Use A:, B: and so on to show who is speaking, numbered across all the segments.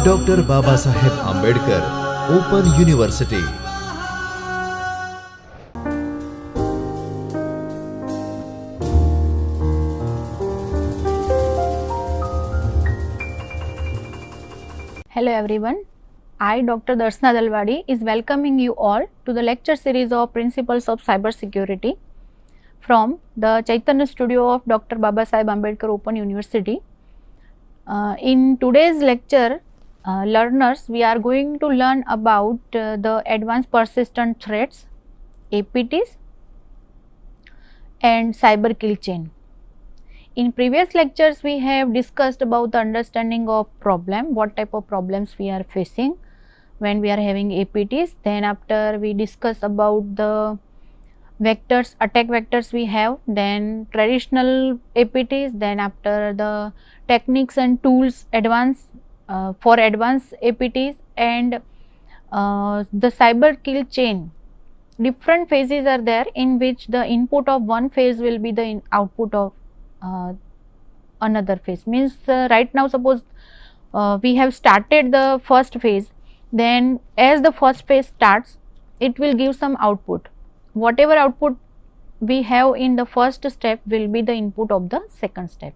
A: Doctor Babasaheb Ambedkar open university.
B: Hello everyone, I Dr. Darshana Dalwadi is welcoming you all to the lecture series of Principles of Cyber Security from the Chaitanya Studio of Dr. Babasaheb Ambedkar Open University. In today's lecture, learners, we are going to learn about the advanced persistent threats, APTs and cyber kill chain. In previous lectures, we have discussed about the understanding of problem, what type of problems we are facing when we are having APTs. Then after we discuss about the vectors, attack vectors we have, then traditional APTs, then after the techniques and tools for advanced APTs and the cyber kill chain. Different phases are there in which the input of one phase will be the output of another phase. Means right now suppose we have started the first phase, then as the first phase starts, it will give some output. Whatever output we have in the first step will be the input of the second step.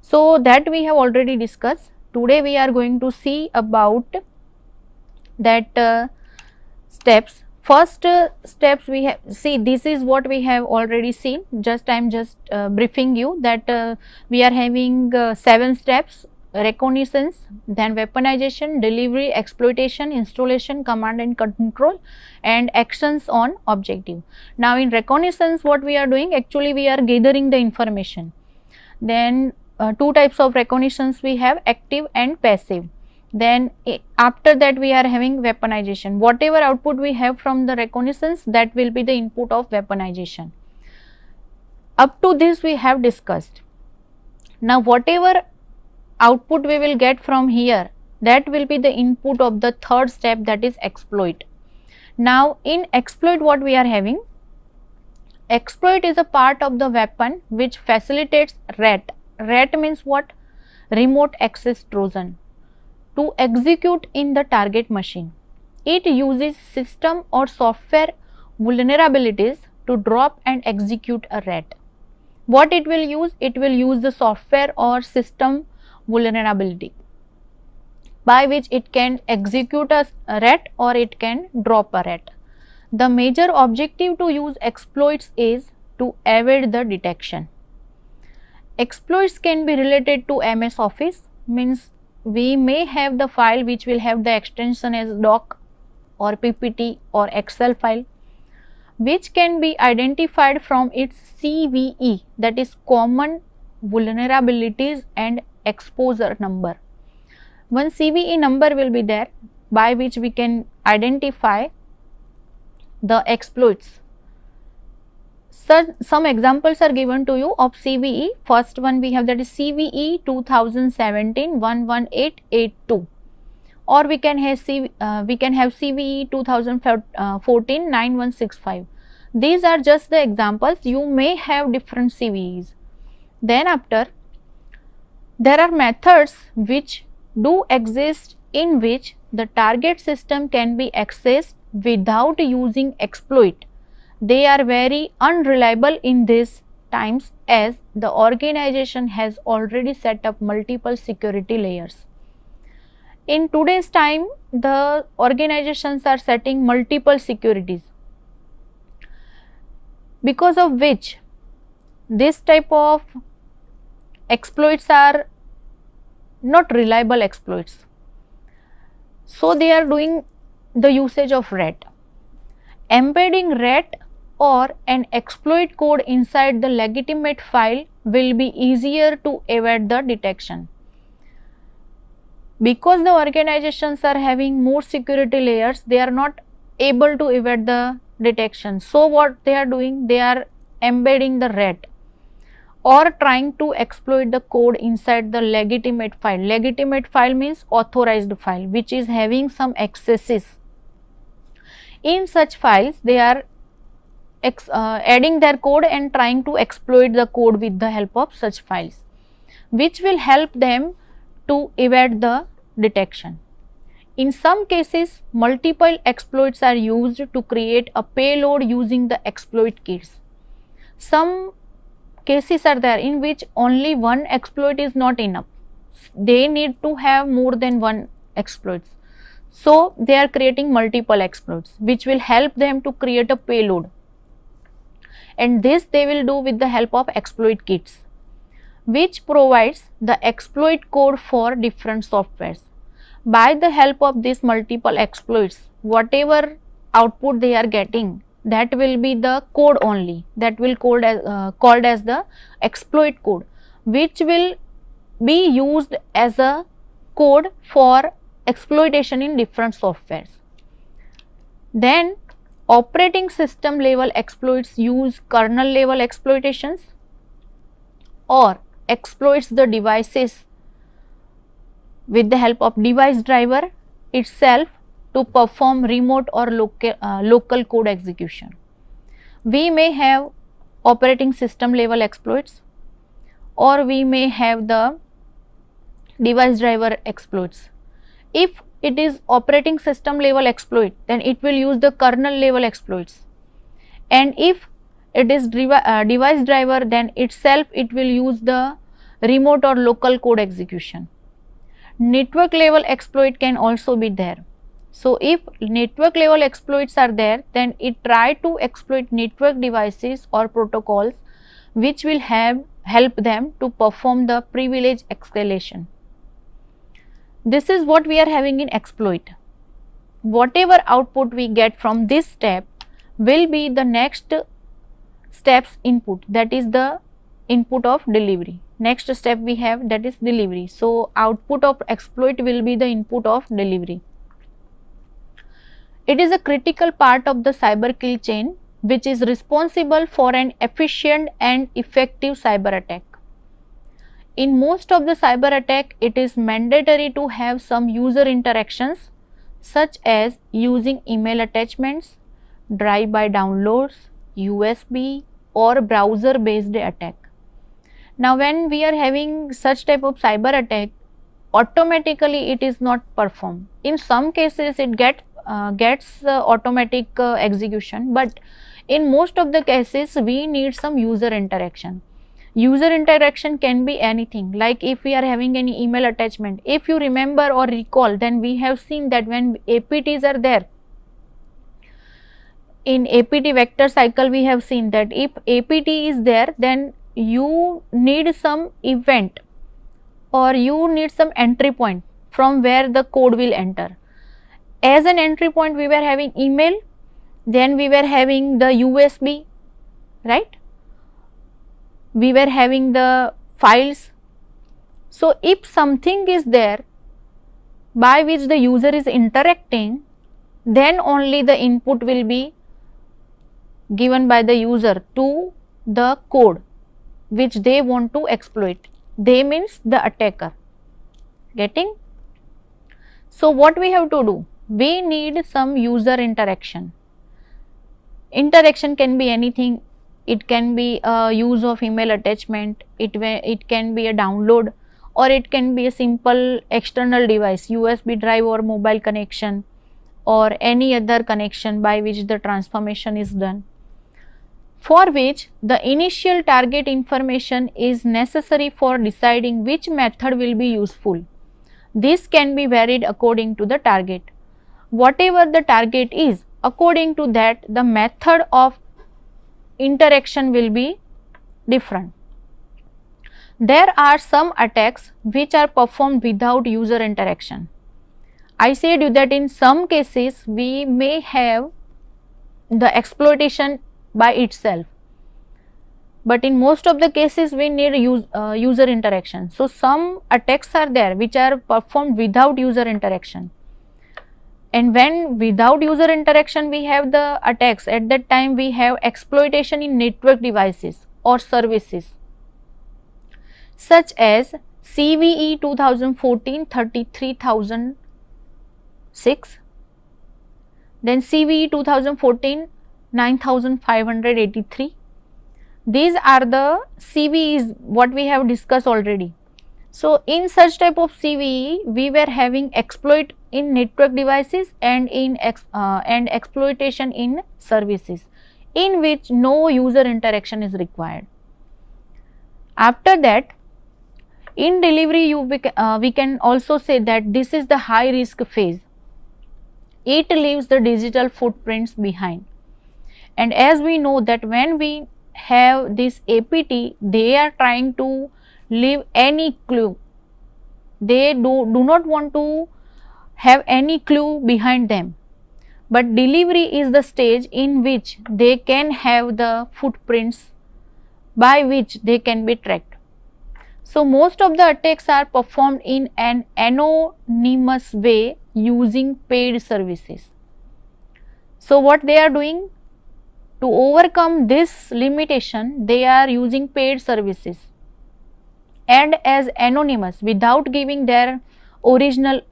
B: So that we have already discussed. Today we are going to see about that steps. First steps we have, see this is what we have already seen, just I am just briefing you that we are having 7 steps: reconnaissance, then weaponization, delivery, exploitation, installation, command and control and actions on objective. Now in reconnaissance what we are doing, actually we are gathering the information. Then 2 types of reconnaissance we have, active and passive. Then after that we are having weaponization. Whatever output we have from the reconnaissance, that will be the input of weaponization. Up to this we have discussed. Now whatever output we will get from here, that will be the input of the third step, that is exploit. Now in exploit what we are having, exploit is a part of the weapon which facilitates RAT. RAT means what? Remote access Trojan, to execute in the target machine. It uses system or software vulnerabilities to drop and execute a RAT. What it will use? It will use the software or system vulnerability by which it can execute a RAT or it can drop a RAT. The major objective to use exploits is to evade the detection. Exploits can be related to MS Office, means we may have the file which will have the extension as doc or PPT or Excel file, which can be identified from its CVE, that is common vulnerabilities and exposure number. One CVE number will be there by which we can identify the exploits. So, some examples are given to you of CVE. First one we have, that is CVE 2017-11882, or we can have CVE 2014-9165. These are just the examples. You may have different CVEs. Then after, there are methods which do exist in which the target system can be accessed without using exploit. They are very unreliable in these times as the organization has already set up multiple security layers. In today's time, the organizations are setting multiple securities, because of which this type of exploits are not reliable exploits. So they are doing the usage of RAT. Embedding RAT or an exploit code inside the legitimate file will be easier to evade the detection. Because the organizations are having more security layers, they are not able to evade the detection. So what they are doing, they are embedding the RAT or trying to exploit the code inside the legitimate file. Legitimate file means authorized file, which is having some accesses. In such files, they are adding their code and trying to exploit the code with the help of such files, which will help them to evade the detection. In some cases, multiple exploits are used to create a payload using the exploit kits. Some cases are there in which only one exploit is not enough. They need to have more than one exploits. So they are creating multiple exploits which will help them to create a payload, and this they will do with the help of exploit kits, which provides the exploit code for different softwares. By the help of these multiple exploits, whatever output they are getting, that will be the code only, that will called as the exploit code, which will be used as a code for exploitation in different softwares. Then operating system level exploits use kernel level exploitations or exploits the devices with the help of device driver itself to perform remote or local code execution. We may have operating system level exploits, or we may have the device driver exploits. If it is operating system level exploit, then it will use the kernel level exploits, and if it is device driver, then itself it will use the remote or local code execution. Network level exploit can also be there. So if network level exploits are there, then it try to exploit network devices or protocols which will help them to perform the privilege escalation. This is what we are having in exploit. Whatever output we get from this step will be the next step's input, that is the input of delivery. Next step we have, that is delivery. So output of exploit will be the input of delivery. It is a critical part of the cyber kill chain which is responsible for an efficient and effective cyber attack. In most of the cyber attack, it is mandatory to have some user interactions such as using email attachments, drive-by downloads, USB or browser based attack. Now when we are having such type of cyber attack, automatically it is not performed. In some cases it gets automatic execution, but in most of the cases we need some user interaction. User interaction can be anything, like if we are having any email attachment, if you remember or recall, then we have seen that when APTs are there, in APT vector cycle we have seen that if APT is there, then you need some event or you need some entry point from where the code will enter. As an entry point we were having email, then we were having the USB, right? We were having the files. So if something is there by which the user is interacting, then only the input will be given by the user to the code which they want to exploit. They means the attacker. Getting? So what we have to do? We need some user interaction. Interaction can be anything. It can be a use of email attachment, it can be a download, or it can be a simple external device, USB drive or mobile connection, or any other connection by which the transformation is done, for which the initial target information is necessary for deciding which method will be useful. This can be varied according to the target. Whatever the target is, according to that the method of interaction will be different. There are some attacks which are performed without user interaction. I said you that in some cases we may have the exploitation by itself, but in most of the cases we need user interaction. So some attacks are there which are performed without user interaction. And when without user interaction we have the attacks, at that time we have exploitation in network devices or services such as CVE 2014 33006, then CVE 2014 9583. These are the CVEs what we have discussed already. So in such type of CVE, we were having exploit in network devices and and exploitation in services, in which no user interaction is required. After that, in delivery, we can also say that this is the high risk phase. It leaves the digital footprints behind. And as we know that when we have this APT, they are trying to leave any clue. They do not want to have any clue behind them. But delivery is the stage in which they can have the footprints by which they can be tracked. So most of the attacks are performed in an anonymous way using paid services. So what they are doing? To overcome this limitation, they are using paid services and as anonymous, without giving their original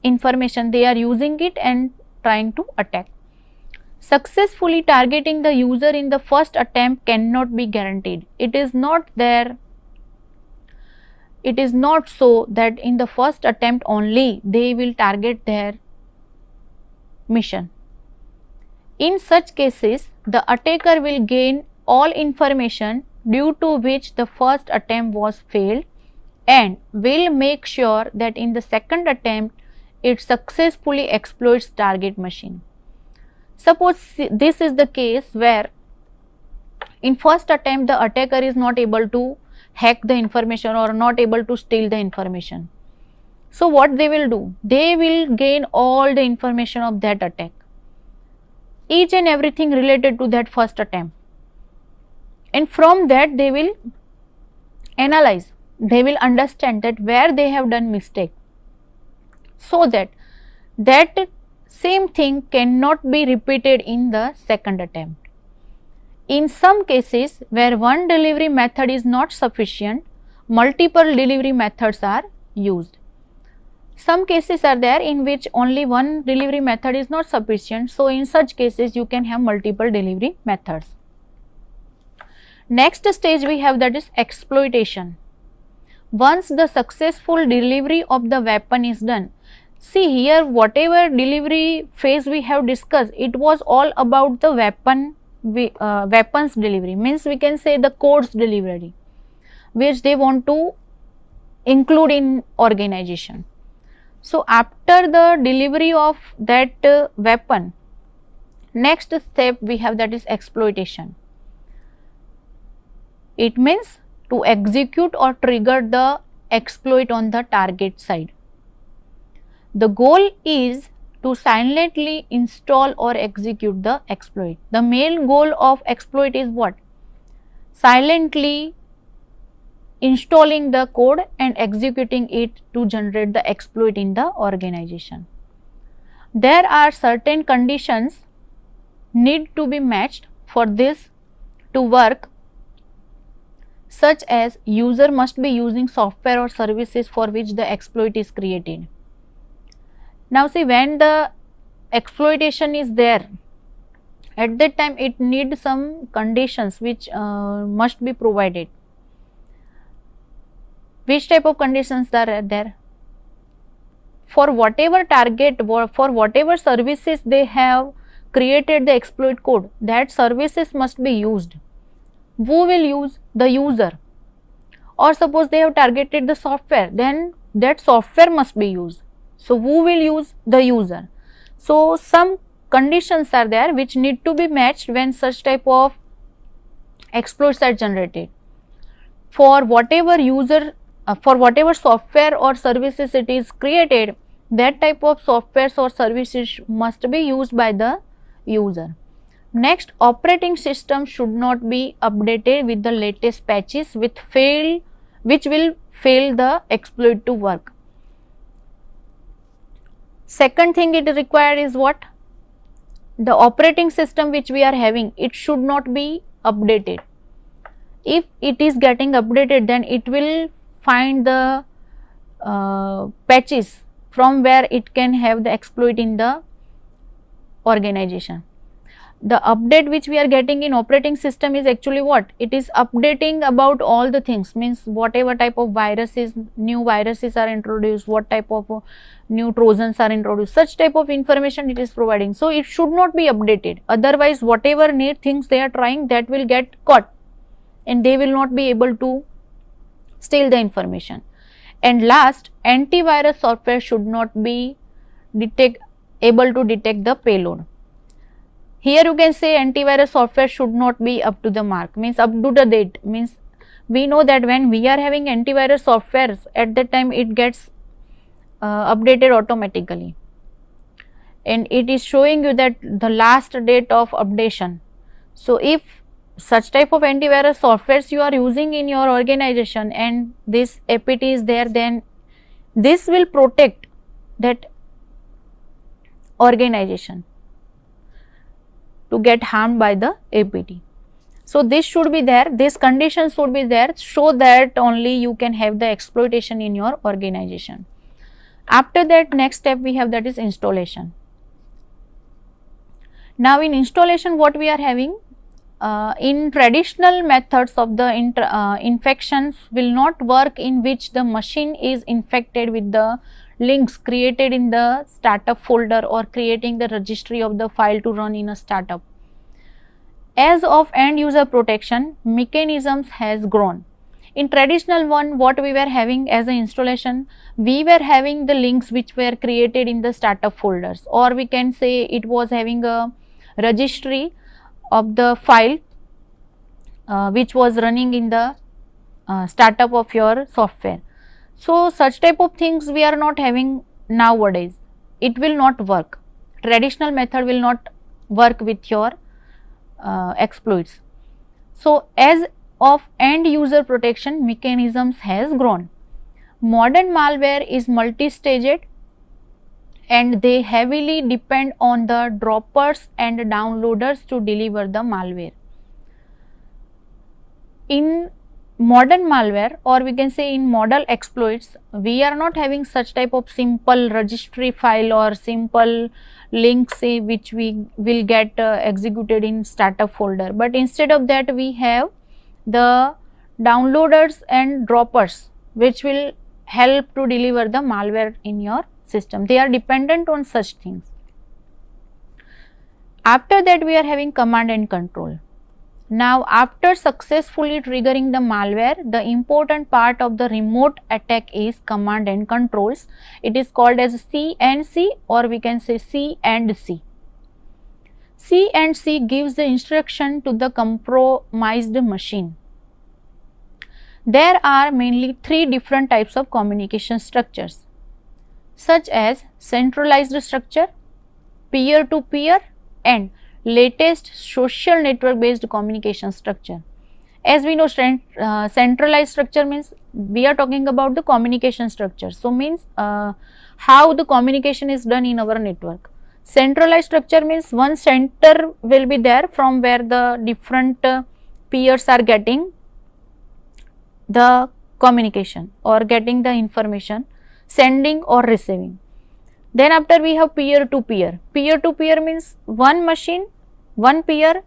B: information, they are using it and trying to attack. Successfully targeting the user in the first attempt cannot be guaranteed. It is not so that in the first attempt only they will target their mission. In such cases, the attacker will gain all information due to which the first attempt was failed and will make sure that in the second attempt it successfully exploits target machine. Suppose this is the case where in first attempt the attacker is not able to hack the information or not able to steal the information. So what they will do? They will gain all the information of that attack, each and everything related to that first attempt, and from that they will analyze, they will understand that where they have done mistake, so that that same thing cannot be repeated in the second attempt. In some cases where one delivery method is not sufficient, multiple delivery methods are used. Some cases are there in which only one delivery method is not sufficient, so in such cases you can have multiple delivery methods. Next stage we have, that is exploitation. Once the successful delivery of the weapon is done, see here, whatever delivery phase we have discussed, it was all about the weapons delivery, means we can say the codes delivery, which they want to include in organization. So after the delivery of that weapon, next step we have, that is exploitation. It means to execute or trigger the exploit on the target side. The goal is to silently install or execute the exploit. The main goal of exploit is what? Silently installing the code and executing it to generate the exploit in the organization. There are certain conditions need to be matched for this to work, such as user must be using software or services for which the exploit is created. Now see, when the exploitation is there, at that time it needs some conditions which must be provided. Which type of conditions are there? For whatever target, for whatever services they have created the exploit code, that services must be used. Who will use? The user. Or suppose they have targeted the software, then that software must be used. So who will use? The user. So some conditions are there which need to be matched when such type of exploits are generated. For whatever software or services it is created, that type of software or services must be used by the user. Next, operating system should not be updated with the latest patches which will fail the exploit to work. Second thing it required is what? The operating system which we are having, it should not be updated. If it is getting updated, then it will find the patches from where it can have the exploit in the organization. The update which we are getting in operating system is actually what? It is updating about all the things, means whatever type of viruses, new viruses are introduced, what type of new trojans are introduced, such type of information it is providing. So it should not be updated, otherwise whatever new things they are trying, that will get caught and they will not be able to steal the information. And last, antivirus software should not be able to detect the payload. Here you can say antivirus software should not be up to the mark, means up to the date, means we know that when we are having antivirus softwares, at that time it gets updated automatically, and it is showing you that the last date of updation. So if such type of antivirus softwares you are using in your organization and this APT is there, then this will protect that organization to get harmed by the APT. So this should be there, this condition should be there, so that only you can have the exploitation in your organization. After that, next step we have, that is installation. Now in installation, what we are having, in traditional methods of the infections will not work, in which the machine is infected with the links created in the startup folder or creating the registry of the file to run in a startup. As of end user protection, mechanisms has grown. In traditional one, what we were having as an installation, we were having the links which were created in the startup folders, or we can say it was having a registry of the file which was running in the startup of your software. So such type of things we are not having nowadays. It will not work. Traditional method will not work with your exploits. So as of end user protection, mechanisms has grown. Modern malware is multi-staged and they heavily depend on the droppers and downloaders to deliver the malware. In modern malware, or we can say in model exploits, we are not having such type of simple registry file or simple links which we will get executed in startup folder, but instead of that we have the downloaders and droppers which will help to deliver the malware in your system. They are dependent on such things. After that we are having command and control. Now after successfully triggering the malware, the important part of the remote attack is command and controls. It is called as C&C, or we can say C and C. C&C gives the instruction to the compromised machine. There are mainly three different types of communication structures, such as centralized structure, peer-to-peer, and latest social network based communication structure. As we know, centralized structure means we are talking about the communication structure. So means how the communication is done in our network. Centralized structure means one center will be there from where the different peers are getting the communication or getting the information, sending or receiving. Then after we have peer-to-peer. Peer-to-peer means one machine, one peer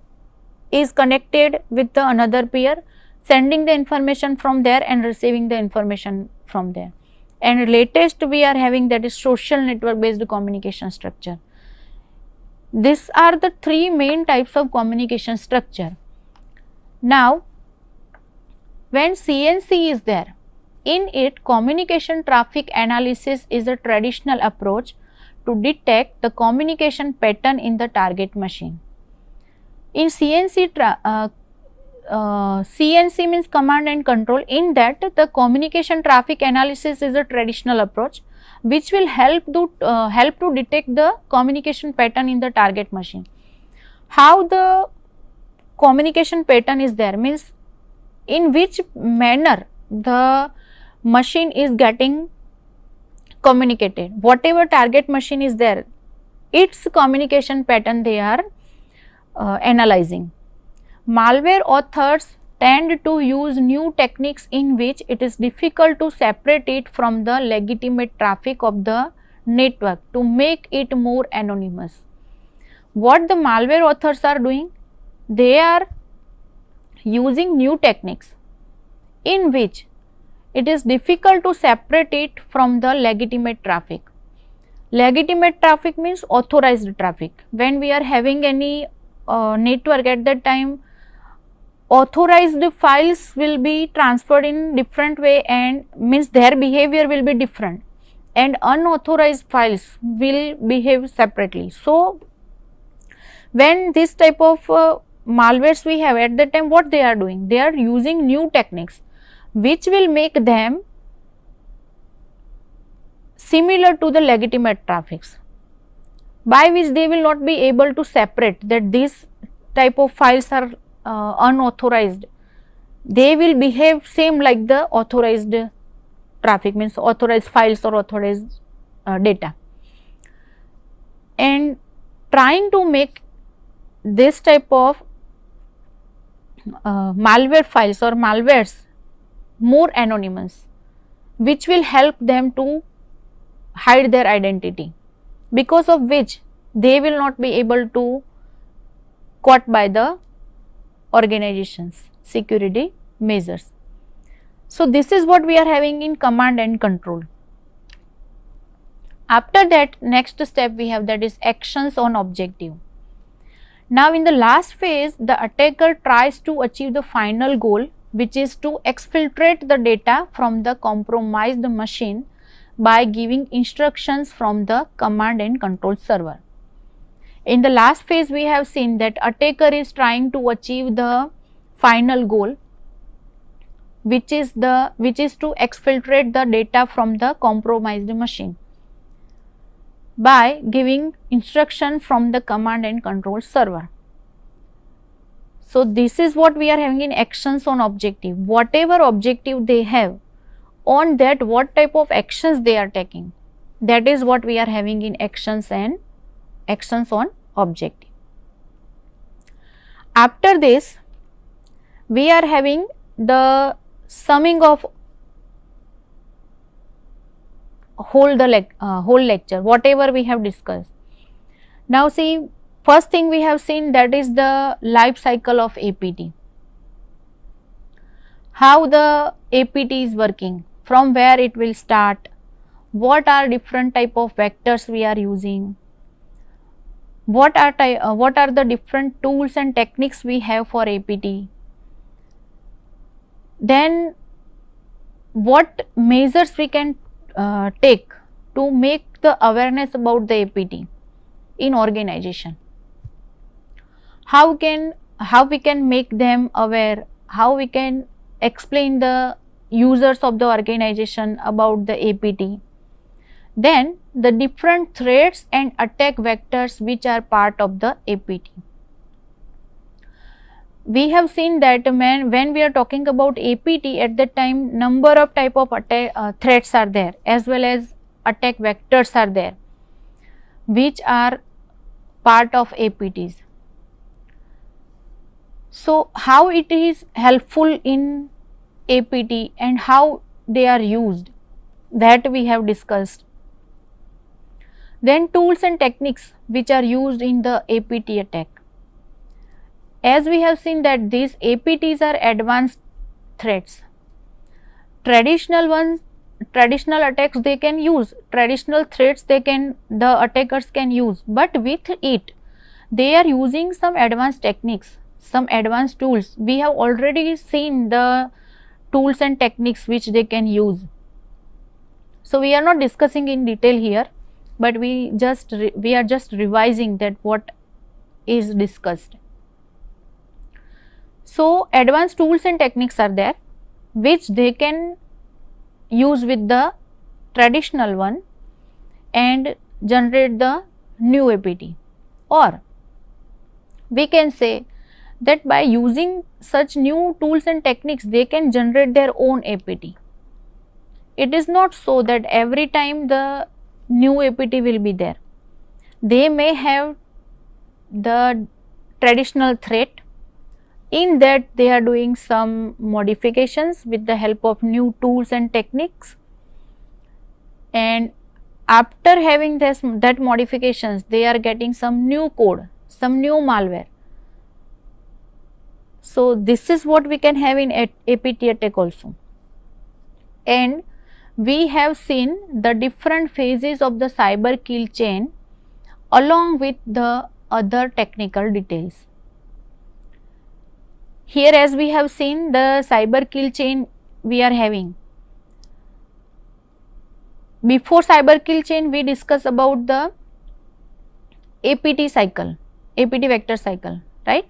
B: is connected with the another peer, sending the information from there and receiving the information from there. And latest we are having, that is social network based communication structure. These are the three main types of communication structure. Now when C&C is there, in it communication traffic analysis is a traditional approach to detect the communication pattern in the target machine. In C&C, C&C means command and control. In that, the communication traffic analysis is a traditional approach which will help to detect the communication pattern in the target machine. How the communication pattern is there means in which manner the machine is getting communicated. Whatever target machine is there, its communication pattern they are analyzing. Malware authors tend to use new techniques in which it is difficult to separate it from the legitimate traffic of the network to make it more anonymous. what the malware authors are doing? They are using new techniques in which it is difficult to separate it from the legitimate traffic. Legitimate traffic means authorized traffic. When we are having any network, at that time authorized files will be transferred in different way, and means their behavior will be different, and unauthorized files will behave separately. So when this type of malwares we have, at that time what they are doing? They are using new techniques which will make them similar to the legitimate traffics, by which they will not be able to separate that these type of files are unauthorized. They will behave same like the authorized traffic, means authorized files or authorized data. And trying to make this type of malware files or malwares more anonymous, which will help them to hide their identity, because of which they will not be able to caught by the organization's security measures. So this is what we are having in command and control. After that, next step we have, that is actions on objective. Now in the last phase, the attacker tries to achieve the final goal, which is to exfiltrate the data from the compromised machine by giving instructions from the command and control server. In the last phase, we have seen that attacker is trying to achieve the final goal, which is to exfiltrate the data from the compromised machine by giving instruction from the command and control server. So this is what we are having in actions on objective. Whatever objective they have, on that what type of actions they are taking, that is what we are having in actions and actions on objective. After this, we are having the summing of whole lecture, whatever we have discussed. Now see, first thing we have seen, that is the life cycle of APT. How the APT is working, from where it will start, what are different type of vectors we are using, what are the different tools and techniques we have for APT, then what measures we can take to make the awareness about the APT in organization, how we can make them aware, how we can explain the users of the organization about the APT, then the different threats and attack vectors which are part of the APT. We have seen that when we are talking about APT, at that time number of type of threats are there, as well as attack vectors are there, which are part of APTs. So how it is helpful in APT and how they are used, that we have discussed. Then tools and techniques which are used in the APT attack. As we have seen that these APTs are advanced threats. Traditional attacks they can use, traditional threats the attackers can use, but with it they are using some advanced techniques, some advanced tools. We have already seen the tools and techniques which they can use. So we are not discussing in detail here, but we are just revising that what is discussed. So advanced tools and techniques are there, which they can use with the traditional one and generate the new APT. Or we can say that by using such new tools and techniques, they can generate their own APT. It is not so that every time the new APT will be there. They may have the traditional threat, in that they are doing some modifications with the help of new tools and techniques, and after having that modifications, they are getting some new code, some new malware. So this is what we can have in APT attack also. And we have seen the different phases of the cyber kill chain along with the other technical details. Here, as we have seen, the cyber kill chain we are having. Before cyber kill chain, we discuss about the APT cycle, APT vector cycle, right?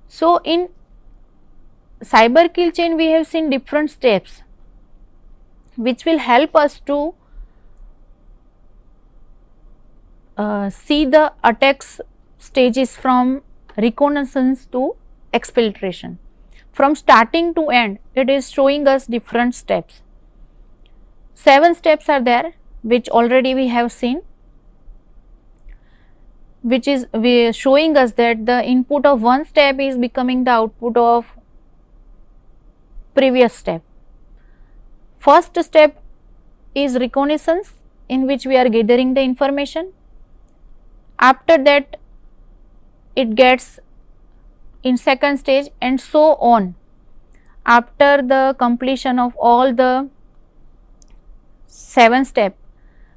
B: So in cyber kill chain, we have seen different steps which will help us to see the attacks stages from reconnaissance to exfiltration. From starting to end, it is showing us different steps. 7 steps are there, which already we have seen, which is showing us that the input of one step is becoming the output of previous step. First step is reconnaissance, in which we are gathering the information. After that, it gets in second stage, and so on. After the completion of all the 7 steps,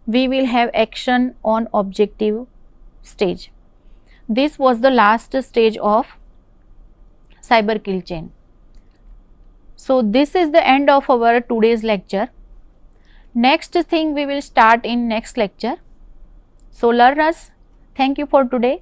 B: we will have action on objective stage. This was the last stage of cyber kill chain. So this is the end of our today's lecture. Next thing we will start in next lecture. So learners, thank you for today.